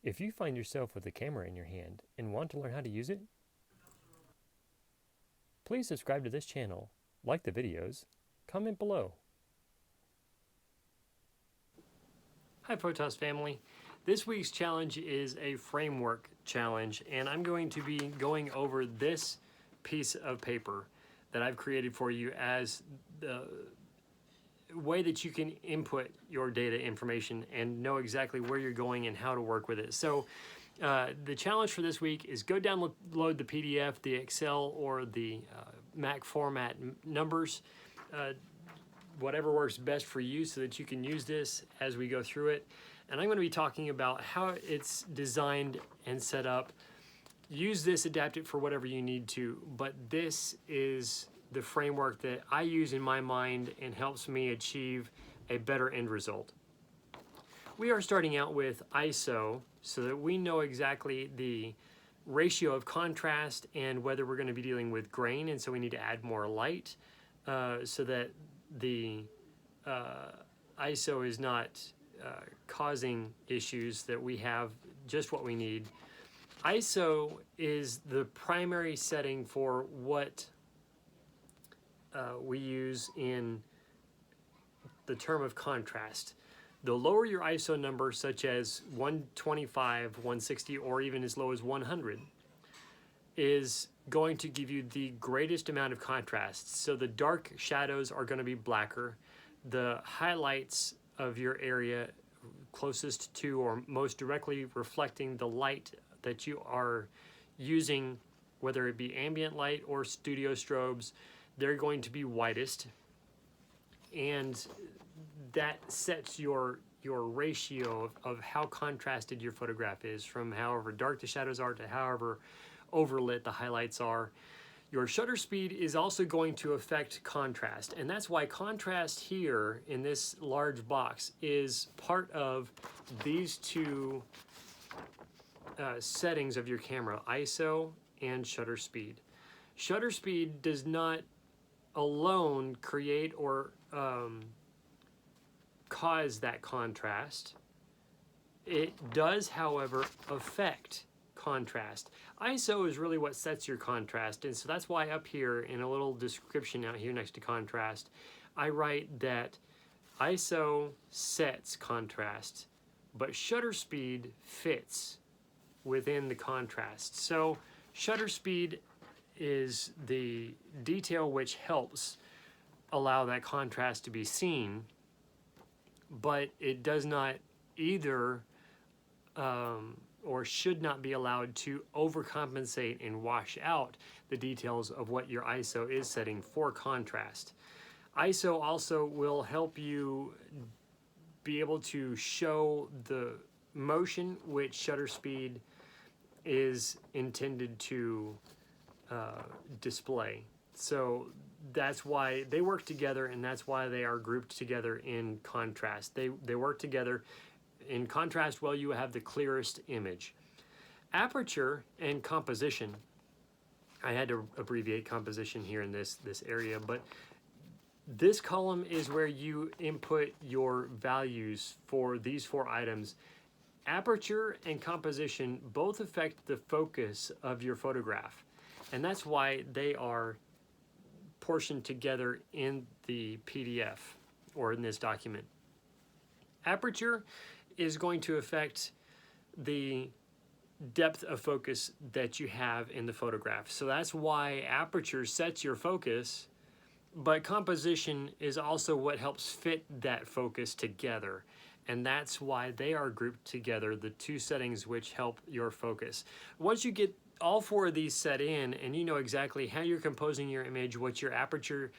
If you find yourself with a camera in your hand and want to learn how to use it, please subscribe to this channel, like the videos, comment below. Hi Photos family. This week's challenge is a framework challenge, and I'm going to be going over this piece of paper that I've created for you as the way that you can input your data information and know exactly where you're going and how to work with it. So the challenge for this week is go download the PDF, the Excel, or the Mac format numbers, whatever works best for you so that you can use this as we go through it. And I'm going to be talking about how it's designed and set up. Use this, adapt it for whatever you need to, but this is the framework that I use in my mind and helps me achieve a better end result. We are starting out with ISO so that we know exactly the ratio of contrast and whether we're going to be dealing with grain, and so we need to add more light so that the ISO is not causing issues, that we have just what we need. ISO is the primary setting for what we use in the term of contrast. The lower your ISO number, such as 125, 160, or even as low as 100, is going to give you the greatest amount of contrast. So the dark shadows are going to be blacker. The highlights of your area closest to or most directly reflecting the light that you are using, whether it be ambient light or studio strobes, they're going to be whitest, and that sets your ratio of how contrasted your photograph is, from however dark the shadows are to however overlit the highlights are. Your shutter speed is also going to affect contrast, and that's why contrast here in this large box is part of these two settings of your camera, ISO and shutter speed. Shutter speed does not alone create or cause that contrast. It does, however, affect contrast. ISO is really what sets your contrast, and so that's why up here in a little description out here next to contrast, I write that ISO sets contrast, but shutter speed fits within the contrast. So shutter speed is the detail which helps allow that contrast to be seen, but it does not either or should not be allowed to overcompensate and wash out the details of what your ISO is setting for contrast. ISO also will help you be able to show the motion which shutter speed is intended to display. So that's why they work together, and that's why they are grouped together in contrast. They work together. In contrast, well, you have the clearest image. Aperture and composition. I had to abbreviate composition here in this area, but this column is where you input your values for these four items. Aperture and composition both affect the focus of your photograph, and that's why they are portioned together in the PDF or in this document. Aperture is going to affect the depth of focus that you have in the photograph. So that's why aperture sets your focus, but composition is also what helps fit that focus together. And that's why they are grouped together, the two settings which help your focus. Once you get all four of these set in and you know exactly how you're composing your image, what your aperture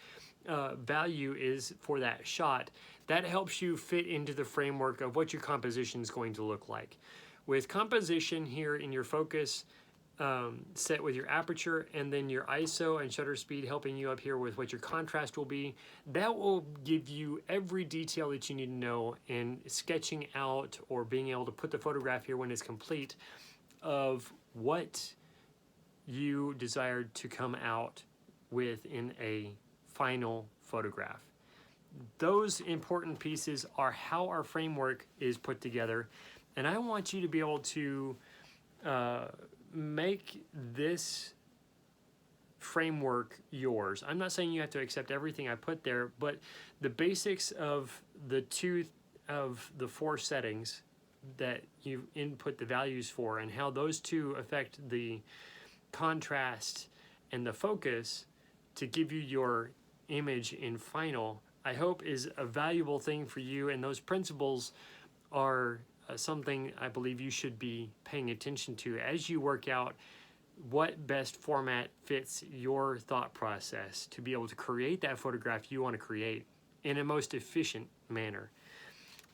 value is for that shot, that helps you fit into the framework of what your composition is going to look like. With composition here in your focus set with your aperture, and then your ISO and shutter speed helping you up here with what your contrast will be, that will give you every detail that you need to know in sketching out or being able to put the photograph here when it's complete of what you desired to come out with in a final photograph. Those important pieces are how our framework is put together, And I want you to be able to make this framework yours. I'm not saying you have to accept everything I put there, but the basics of the four settings that you input the values for and how those two affect the contrast and the focus to give you your image in final, I hope is a valuable thing for you. And those principles are something I believe you should be paying attention to as you work out what best format fits your thought process to be able to create that photograph you want to create in a most efficient manner.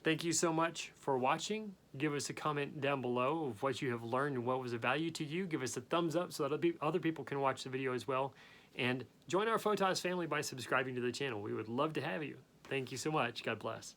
Thank you so much for watching. Give us a comment down below of what you have learned and what was of value to you. Give us a thumbs up so that other people can watch the video as well. And join our Photos family by subscribing to the channel. We would love to have you. Thank you so much. God bless.